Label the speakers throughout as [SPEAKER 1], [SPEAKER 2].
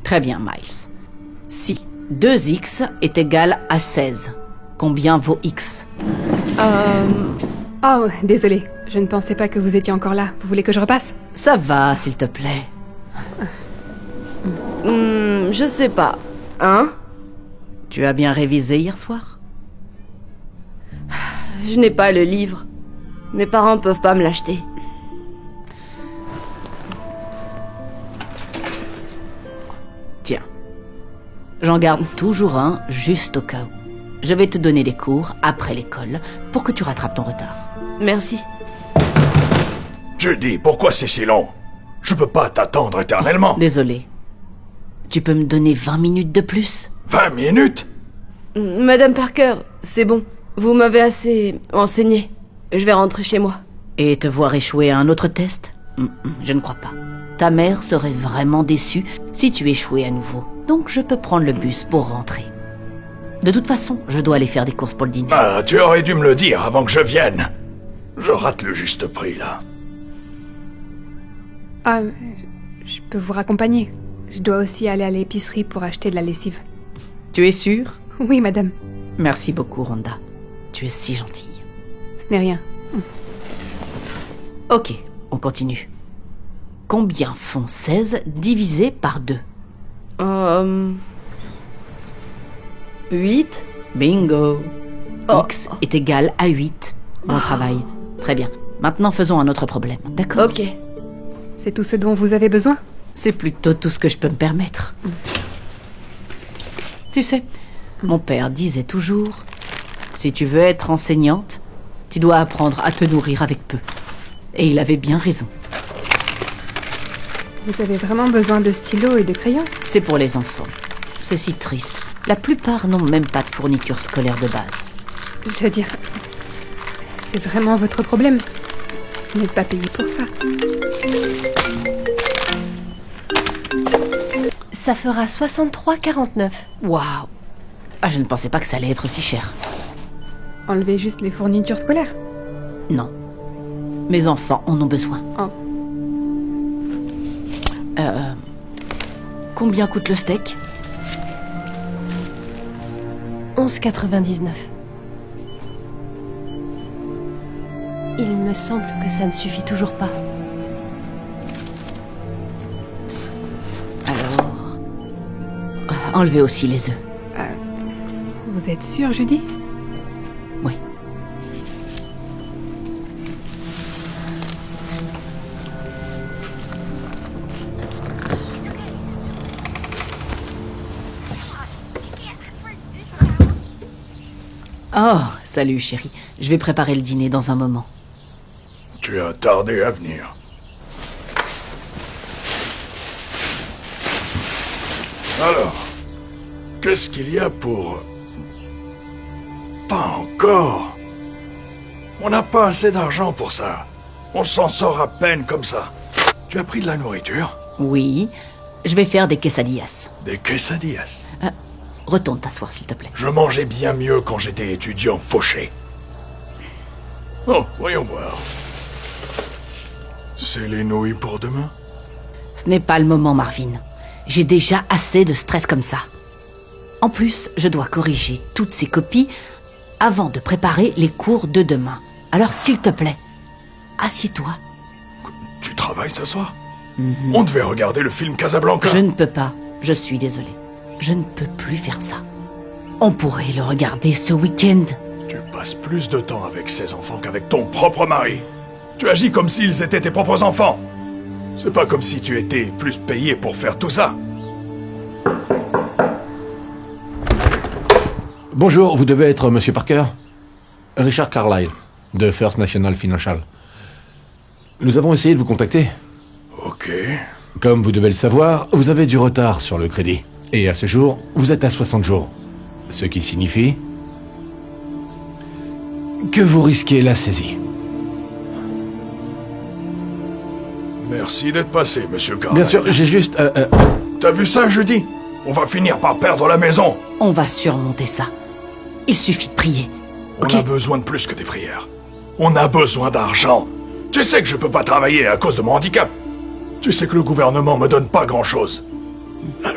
[SPEAKER 1] Très bien, Miles. Si 2x est égal à 16, combien vaut x?
[SPEAKER 2] Oh, désolé. Je ne pensais pas que vous étiez encore là. Vous voulez que je repasse?
[SPEAKER 1] Ça va, s'il te plaît.
[SPEAKER 3] Je sais pas. Hein?
[SPEAKER 1] Tu as bien révisé hier soir?
[SPEAKER 3] Je n'ai pas le livre. Mes parents peuvent pas me l'acheter.
[SPEAKER 1] Tiens. J'en garde toujours un, juste au cas où. Je vais te donner des cours après l'école pour que tu rattrapes ton retard.
[SPEAKER 3] Merci.
[SPEAKER 4] Judy, pourquoi c'est si long? Je peux pas t'attendre éternellement.
[SPEAKER 1] Désolé. Tu peux me donner 20 minutes de plus?
[SPEAKER 4] 20 minutes?
[SPEAKER 3] Madame Parker, c'est bon. Vous m'avez assez enseigné. Je vais rentrer chez moi.
[SPEAKER 1] Et te voir échouer à un autre test? Je ne crois pas. Ta mère serait vraiment déçue si tu échouais à nouveau. Donc je peux prendre le bus pour rentrer. De toute façon, je dois aller faire des courses pour le dîner.
[SPEAKER 4] Ah, tu aurais dû me le dire avant que je vienne. Je rate le juste prix, là.
[SPEAKER 2] Ah, je peux vous raccompagner. Je dois aussi aller à l'épicerie pour acheter de la lessive.
[SPEAKER 1] Tu es sûre?
[SPEAKER 2] Oui, madame.
[SPEAKER 1] Merci beaucoup, Rhonda. Tu es si gentille.
[SPEAKER 2] Ce n'est rien.
[SPEAKER 1] Ok, on continue. Combien font 16 divisé par 2?
[SPEAKER 3] 8?
[SPEAKER 1] Bingo!
[SPEAKER 3] Oh.
[SPEAKER 1] X est égal à 8. Bon travail. Très bien. Maintenant, faisons un autre problème. D'accord?
[SPEAKER 3] Ok.
[SPEAKER 2] C'est tout ce dont vous avez besoin?
[SPEAKER 1] C'est plutôt tout ce que je peux me permettre. Tu sais, mon père disait toujours, si tu veux être enseignante, tu dois apprendre à te nourrir avec peu. Et il avait bien raison.
[SPEAKER 2] Vous avez vraiment besoin de stylos et de crayons?
[SPEAKER 1] C'est pour les enfants. C'est si triste. La plupart n'ont même pas de fourniture scolaire de base.
[SPEAKER 2] Je veux dire, c'est vraiment votre problème. Vous n'êtes pas payé pour ça.
[SPEAKER 5] Ça fera 63,49.
[SPEAKER 1] Waouh! Ah, je ne pensais pas que ça allait être si cher.
[SPEAKER 2] Enlevez juste les fournitures scolaires.
[SPEAKER 1] Non. Mes enfants en ont besoin.
[SPEAKER 2] Oh.
[SPEAKER 1] Combien coûte le steak?
[SPEAKER 5] 11,99. Il me semble que ça ne suffit toujours pas.
[SPEAKER 1] Alors... enlevez aussi les œufs.
[SPEAKER 2] Vous êtes sûre, Judy?
[SPEAKER 1] Oui. Oh, salut chérie. Je vais préparer le dîner dans un moment.
[SPEAKER 4] Tu as tardé à venir. Alors, qu'est-ce qu'il y a pour... Pas encore. On n'a pas assez d'argent pour ça. On s'en sort à peine comme ça. Tu as pris de la nourriture?
[SPEAKER 1] Oui, je vais faire des quesadillas.
[SPEAKER 4] Des quesadillas.
[SPEAKER 1] Retourne t'asseoir, s'il te plaît.
[SPEAKER 4] Je mangeais bien mieux quand j'étais étudiant fauché. Oh, voyons voir. C'est les nouilles pour demain?
[SPEAKER 1] Ce n'est pas le moment, Marvin. J'ai déjà assez de stress comme ça. En plus, je dois corriger toutes ces copies avant de préparer les cours de demain. Alors, s'il te plaît, assieds-toi.
[SPEAKER 4] Tu travailles ce soir? On devait regarder le film Casablanca.
[SPEAKER 1] Je ne peux pas. Je suis désolée. Je ne peux plus faire ça. On pourrait le regarder ce week-end.
[SPEAKER 4] Tu passes plus de temps avec ces enfants qu'avec ton propre mari. Tu agis comme s'ils étaient tes propres enfants. C'est pas comme si tu étais plus payé pour faire tout ça.
[SPEAKER 6] Bonjour, vous devez être Monsieur Parker? Richard Carlyle, de First National Financial. Nous avons essayé de vous contacter.
[SPEAKER 4] Ok.
[SPEAKER 6] Comme vous devez le savoir, vous avez du retard sur le crédit. Et à ce jour, vous êtes à 60 jours. Ce qui signifie... que vous risquez la saisie.
[SPEAKER 4] Merci d'être passé, Monsieur Carlyle.
[SPEAKER 6] Bien sûr, j'ai juste...
[SPEAKER 4] T'as vu ça, jeudi? On va finir par perdre la maison.
[SPEAKER 1] On va surmonter ça. Il suffit de prier. Ok?
[SPEAKER 4] On a besoin de plus que des prières. On a besoin d'argent. Tu sais que je peux pas travailler à cause de mon handicap. Tu sais que le gouvernement me donne pas grand-chose.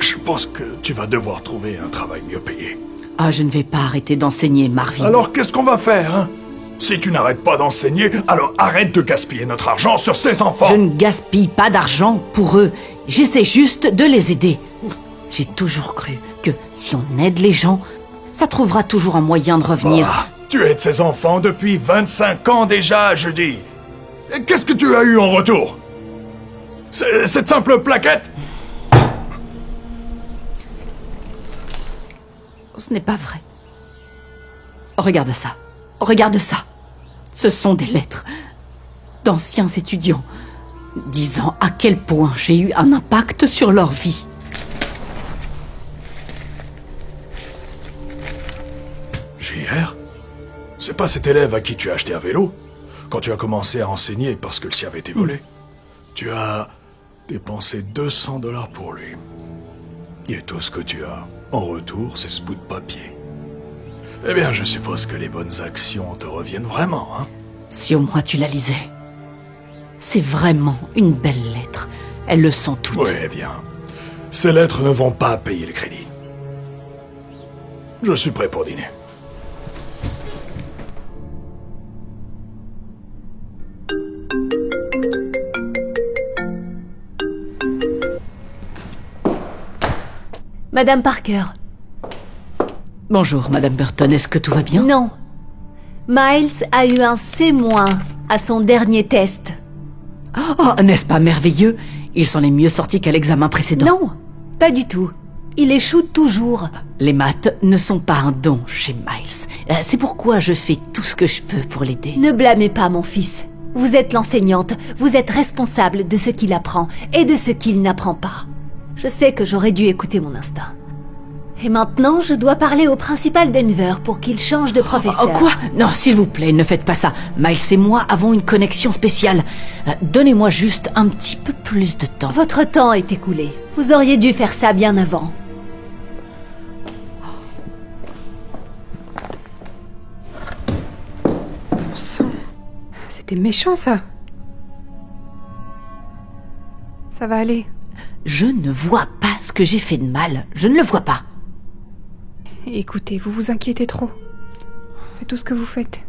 [SPEAKER 4] Je pense que tu vas devoir trouver un travail mieux payé.
[SPEAKER 1] Ah, je ne vais pas arrêter d'enseigner, Marvin.
[SPEAKER 4] Alors qu'est-ce qu'on va faire, hein? Si tu n'arrêtes pas d'enseigner, alors arrête de gaspiller notre argent sur ces enfants.
[SPEAKER 1] Je ne gaspille pas d'argent pour eux. J'essaie juste de les aider. J'ai toujours cru que si on aide les gens, ça trouvera toujours un moyen de revenir.
[SPEAKER 4] Ah, tu aides ces enfants depuis 25 ans déjà, je dis. Et qu'est-ce que tu as eu en retour? Cette simple plaquette?
[SPEAKER 1] Ce n'est pas vrai. Regarde ça. Regarde ça. Ce sont des lettres d'anciens étudiants disant à quel point j'ai eu un impact sur leur vie.
[SPEAKER 4] JR? C'est pas cet élève à qui tu as acheté un vélo? Quand tu as commencé à enseigner parce que le sien avait été volé? Tu as dépensé 200 $ pour lui. Et tout ce que tu as en retour, c'est ce bout de papier. Eh bien, je suppose que les bonnes actions te reviennent vraiment, hein?
[SPEAKER 1] Si au moins tu la lisais. C'est vraiment une belle lettre. Elles le sont toutes.
[SPEAKER 4] Oui, eh bien. Ces lettres ne vont pas payer le crédit. Je suis prêt pour dîner.
[SPEAKER 5] Madame Parker.
[SPEAKER 1] Bonjour, Madame Burton, est-ce que tout va bien?
[SPEAKER 5] Non. Miles a eu un C- à son dernier test.
[SPEAKER 1] Oh, n'est-ce pas merveilleux? Ils sont les mieux sortis qu'à l'examen précédent.
[SPEAKER 5] Non, pas du tout. Il échoue toujours.
[SPEAKER 1] Les maths ne sont pas un don chez Miles. C'est pourquoi je fais tout ce que je peux pour l'aider.
[SPEAKER 5] Ne blâmez pas mon fils. Vous êtes l'enseignante, vous êtes responsable de ce qu'il apprend et de ce qu'il n'apprend pas. Je sais que j'aurais dû écouter mon instinct. Et maintenant, je dois parler au principal Denver pour qu'il change de professeur.
[SPEAKER 1] Oh, quoi? Non, s'il vous plaît, ne faites pas ça. Miles et moi avons une connexion spéciale. Donnez-moi juste un petit peu plus de temps.
[SPEAKER 5] Votre temps est écoulé. Vous auriez dû faire ça bien avant.
[SPEAKER 2] Bon sang. C'était méchant, ça. Ça va aller.
[SPEAKER 1] Je ne vois pas ce que j'ai fait de mal. Je ne le vois pas.
[SPEAKER 2] Écoutez, vous vous inquiétez trop. C'est tout ce que vous faites.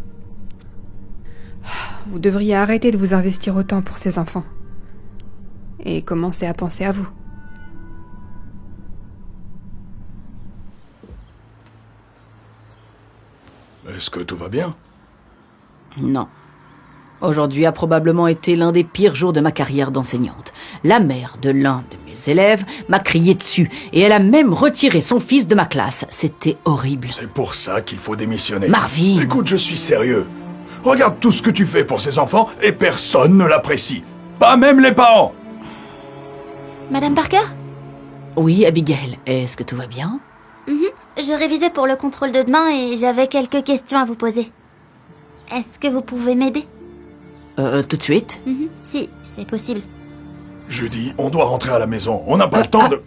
[SPEAKER 2] Vous devriez arrêter de vous investir autant pour ces enfants. Et commencer à penser à vous.
[SPEAKER 4] Est-ce que tout va bien?
[SPEAKER 1] Non. Aujourd'hui a probablement été l'un des pires jours de ma carrière d'enseignante. La mère de l'un de mes élèves m'a crié dessus et elle a même retiré son fils de ma classe. C'était horrible.
[SPEAKER 4] C'est pour ça qu'il faut démissionner.
[SPEAKER 1] Marvin!
[SPEAKER 4] Écoute, je suis sérieux. Regarde tout ce que tu fais pour ces enfants et personne ne l'apprécie. Pas même les parents.
[SPEAKER 7] Madame Parker?
[SPEAKER 1] Oui, Abigail, est-ce que tout va bien?
[SPEAKER 7] Je révisais pour le contrôle de demain et j'avais quelques questions à vous poser. Est-ce que vous pouvez m'aider?
[SPEAKER 1] Tout de suite?
[SPEAKER 7] Si, c'est possible.
[SPEAKER 4] Judy, on doit rentrer à la maison. On n'a pas le temps de...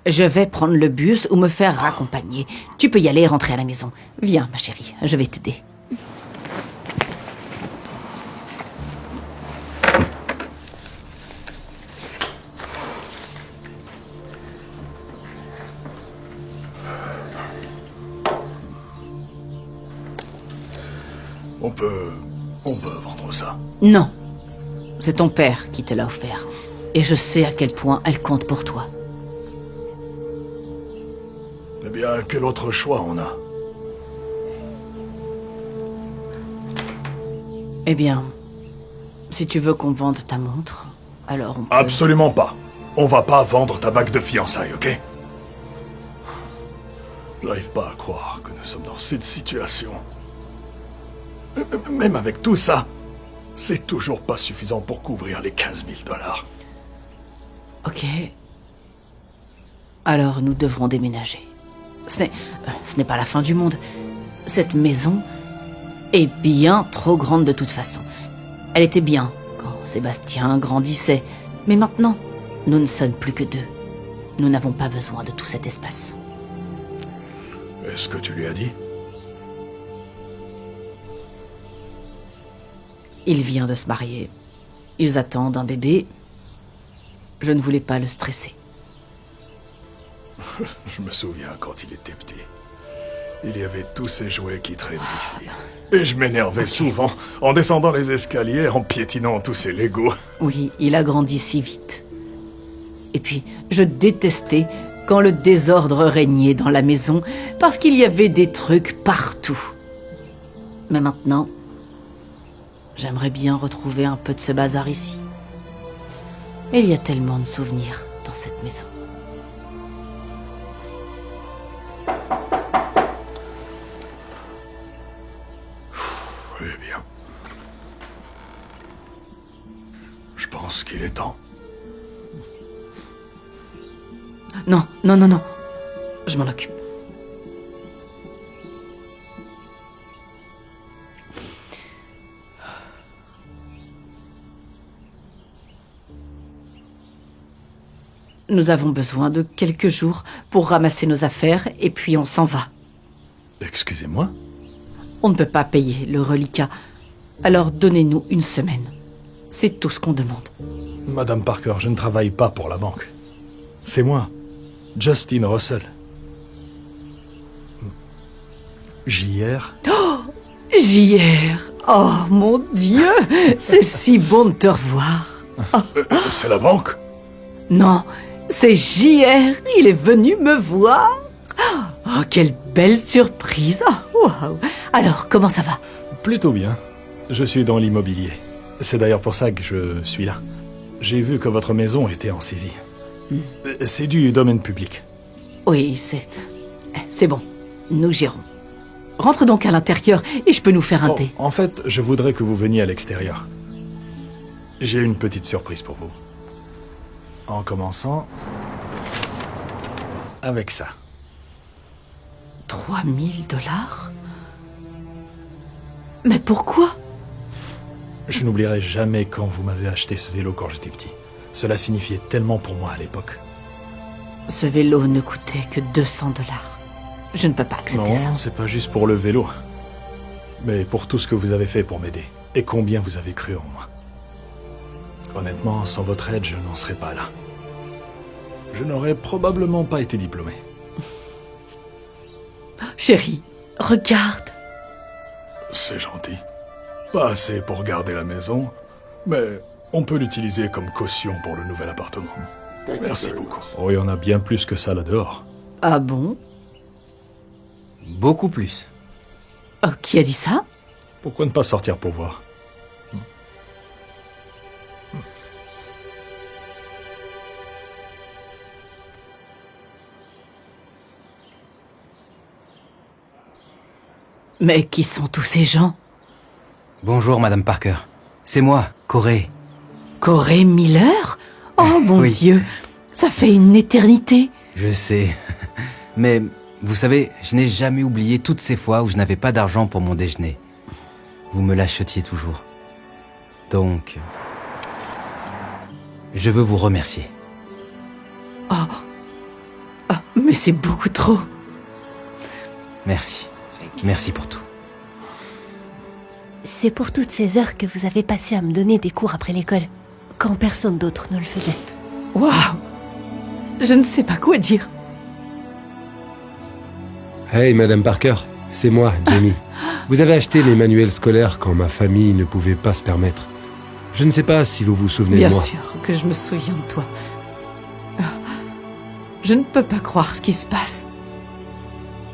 [SPEAKER 1] Je vais prendre le bus ou me faire raccompagner. Tu peux y aller et rentrer à la maison. Viens, ma chérie, je vais t'aider.
[SPEAKER 4] On peut vendre ça.
[SPEAKER 1] Non. C'est ton père qui te l'a offert. Et je sais à quel point elle compte pour toi.
[SPEAKER 4] Eh bien, quel autre choix on a?
[SPEAKER 1] Eh bien, si tu veux qu'on vende ta montre, alors on peut...
[SPEAKER 4] Absolument pas. On va pas vendre ta bague de fiançailles, ok? J'arrive pas à croire que nous sommes dans cette situation. Même avec tout ça, c'est toujours pas suffisant pour couvrir les 15 000 $.
[SPEAKER 1] Ok. Alors nous devrons déménager. Ce n'est pas la fin du monde. Cette maison est bien trop grande de toute façon. Elle était bien quand Sébastien grandissait. Mais maintenant, nous ne sommes plus que deux. Nous n'avons pas besoin de tout cet espace.
[SPEAKER 4] Est-ce que tu lui as dit?
[SPEAKER 1] Il vient de se marier. Ils attendent un bébé. Je ne voulais pas le stresser.
[SPEAKER 4] Je me souviens quand il était petit. Il y avait tous ces jouets qui traînaient ici. Et je m'énervais souvent en descendant les escaliers, en piétinant tous ces Legos.
[SPEAKER 1] Oui, il a grandi si vite. Et puis, je détestais quand le désordre régnait dans la maison parce qu'il y avait des trucs partout. Mais maintenant, j'aimerais bien retrouver un peu de ce bazar ici. Il y a tellement de souvenirs dans cette maison.
[SPEAKER 4] Eh bien. Je pense qu'il est temps.
[SPEAKER 1] Non, non, non, non. Je m'en occupe. Nous avons besoin de quelques jours pour ramasser nos affaires et puis on s'en va.
[SPEAKER 4] Excusez-moi?
[SPEAKER 1] On ne peut pas payer le reliquat. Alors donnez-nous une semaine. C'est tout ce qu'on demande.
[SPEAKER 4] Madame Parker, je ne travaille pas pour la banque. C'est moi, Justin Russell. JR.
[SPEAKER 1] JR. Oh mon Dieu, c'est si bon de te revoir.
[SPEAKER 4] C'est la banque?
[SPEAKER 1] Non, c'est JR. Il est venu me voir. Oh, quelle belle surprise. Oh, wow. Alors, comment ça va?
[SPEAKER 4] Plutôt bien. Je suis dans l'immobilier. C'est d'ailleurs pour ça que je suis là. J'ai vu que votre maison était en saisie. C'est du domaine public.
[SPEAKER 1] Oui, c'est bon. Nous gérons. Rentre donc à l'intérieur et je peux nous faire un thé.
[SPEAKER 4] En fait, je voudrais que vous veniez à l'extérieur. J'ai une petite surprise pour vous. En commençant avec ça.
[SPEAKER 1] 3 000 $? Mais pourquoi?
[SPEAKER 4] Je n'oublierai jamais quand vous m'avez acheté ce vélo quand j'étais petit. Cela signifiait tellement pour moi à l'époque.
[SPEAKER 1] Ce vélo ne coûtait que 200 $. Je ne peux pas accepter ça.
[SPEAKER 4] Non, c'est pas juste pour le vélo. Mais pour tout ce que vous avez fait pour m'aider. Et combien vous avez cru en moi. Honnêtement, sans votre aide, je n'en serais pas là. Je n'aurais probablement pas été diplômé.
[SPEAKER 1] Chérie, regarde.
[SPEAKER 4] C'est gentil. Pas assez pour garder la maison, mais on peut l'utiliser comme caution pour le nouvel appartement. Merci beaucoup. Oh, il y en a bien plus que ça là dehors.
[SPEAKER 1] Ah bon?
[SPEAKER 8] Beaucoup plus.
[SPEAKER 1] Oh, qui a dit ça?
[SPEAKER 4] Pourquoi ne pas sortir pour voir?
[SPEAKER 1] Mais qui sont tous ces gens?
[SPEAKER 8] Bonjour, Madame Parker. C'est moi, Corey.
[SPEAKER 1] Corey Miller? Oh mon
[SPEAKER 8] Oui.
[SPEAKER 1] Dieu, ça fait une éternité.
[SPEAKER 8] Je sais. Mais, vous savez, je n'ai jamais oublié toutes ces fois où je n'avais pas d'argent pour mon déjeuner. Vous me l'achetiez toujours. Donc, je veux vous remercier.
[SPEAKER 1] Mais c'est beaucoup trop.
[SPEAKER 8] Merci. Merci pour tout.
[SPEAKER 5] C'est pour toutes ces heures que vous avez passé à me donner des cours après l'école, quand personne d'autre ne le faisait.
[SPEAKER 1] Waouh! Je ne sais pas quoi dire.
[SPEAKER 9] Hey, Madame Parker, c'est moi, Jamie. Vous avez acheté les manuels scolaires quand ma famille ne pouvait pas se permettre. Je ne sais pas si vous vous souvenez
[SPEAKER 1] Bien
[SPEAKER 9] de moi.
[SPEAKER 1] sûr que je me souviens de toi. Je ne peux pas croire ce qui se passe.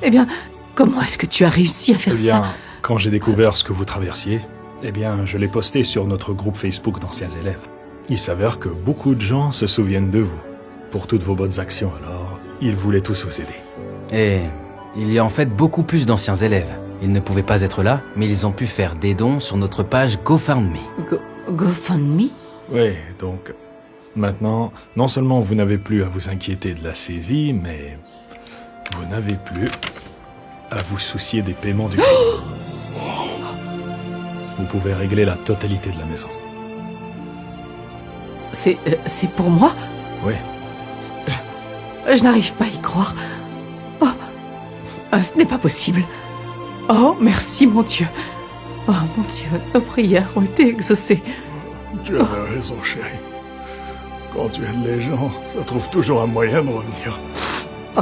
[SPEAKER 1] Eh bien, comment est-ce que tu as réussi à faire
[SPEAKER 4] Eh bien,
[SPEAKER 1] ça?
[SPEAKER 4] quand j'ai découvert ce que vous traversiez, eh bien, je l'ai posté sur notre groupe Facebook d'anciens élèves. Il s'avère que beaucoup de gens se souviennent de vous, pour toutes vos bonnes actions, alors ils voulaient tous vous aider.
[SPEAKER 8] Et il y a en fait beaucoup plus d'anciens élèves. Ils ne pouvaient pas être là, mais ils ont pu faire des dons sur notre page GoFundMe.
[SPEAKER 1] GoFundMe?
[SPEAKER 4] Oui, donc, maintenant, non seulement vous n'avez plus à vous inquiéter de la saisie, mais vous n'avez plus à vous soucier des paiements du crédit. Vous pouvez régler la totalité de la maison.
[SPEAKER 1] C'est pour moi?
[SPEAKER 4] Oui,
[SPEAKER 1] Je n'arrive pas à y croire. Oh, ce n'est pas possible. Oh, merci mon Dieu. Oh mon Dieu, nos prières ont été exaucées.
[SPEAKER 4] tu avais raison, chérie. Quand tu aides les gens, ça trouve toujours un moyen de revenir.
[SPEAKER 1] Oh,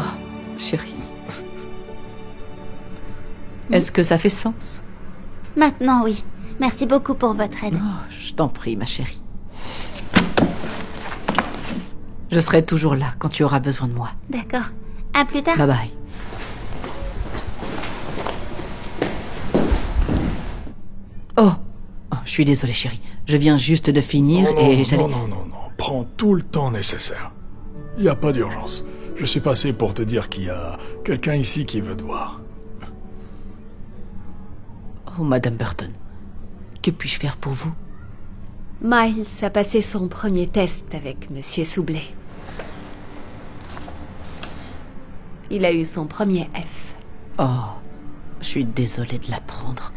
[SPEAKER 1] chérie. Est-ce que ça fait sens?
[SPEAKER 7] Maintenant, oui. Merci beaucoup pour votre aide.
[SPEAKER 1] Oh, je t'en prie, ma chérie. Je serai toujours là quand tu auras besoin de moi.
[SPEAKER 7] D'accord. À plus tard.
[SPEAKER 1] Bye bye. Oh, je suis désolée, chérie. Je viens juste de finir et j'allais...
[SPEAKER 4] Non. Prends tout le temps nécessaire. Il n'y a pas d'urgence. Je suis passé pour te dire qu'il y a quelqu'un ici qui veut te voir.
[SPEAKER 1] Oh, Madame Burton. Que puis-je faire pour vous?
[SPEAKER 5] Miles a passé son premier test avec Monsieur Soublé. Il a eu son premier F.
[SPEAKER 1] Oh, je suis désolée de l'apprendre.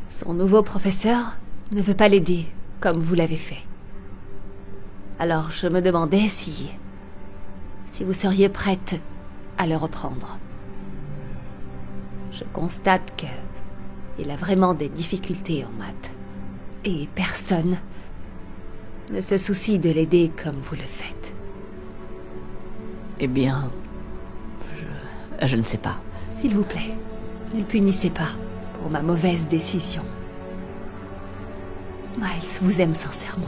[SPEAKER 5] Son nouveau professeur ne veut pas l'aider, comme vous l'avez fait. Alors je me demandais si vous seriez prête à le reprendre. Je constate que il a vraiment des difficultés en maths. Et personne ne se soucie de l'aider comme vous le faites.
[SPEAKER 1] Eh bien... Je ne sais pas.
[SPEAKER 5] S'il vous plaît, ne le punissez pas pour ma mauvaise décision. Miles vous aime sincèrement.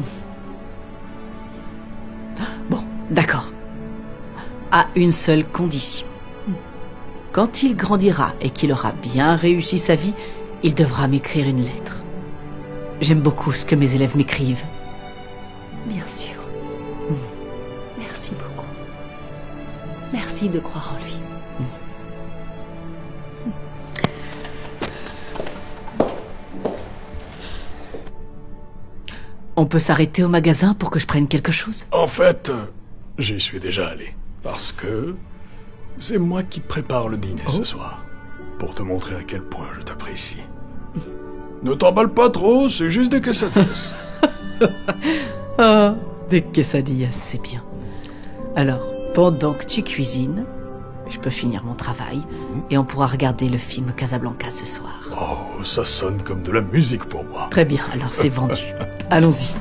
[SPEAKER 1] Bon, d'accord. À une seule condition. Quand il grandira et qu'il aura bien réussi sa vie, il devra m'écrire une lettre. J'aime beaucoup ce que mes élèves m'écrivent.
[SPEAKER 5] Bien sûr. Merci beaucoup. Merci de croire en lui.
[SPEAKER 1] On peut s'arrêter au magasin pour que je prenne quelque chose?
[SPEAKER 4] En fait, j'y suis déjà allé. Parce que c'est moi qui prépare le dîner ce soir. Pour te montrer à quel point je t'apprécie. Ne t'emballe pas trop, c'est juste des quesadillas.
[SPEAKER 1] Oh, des quesadillas, c'est bien. Alors, pendant que tu cuisines, je peux finir mon travail et on pourra regarder le film Casablanca ce soir.
[SPEAKER 4] Oh, ça sonne comme de la musique pour moi.
[SPEAKER 1] Très bien, alors c'est vendu. Allons-y.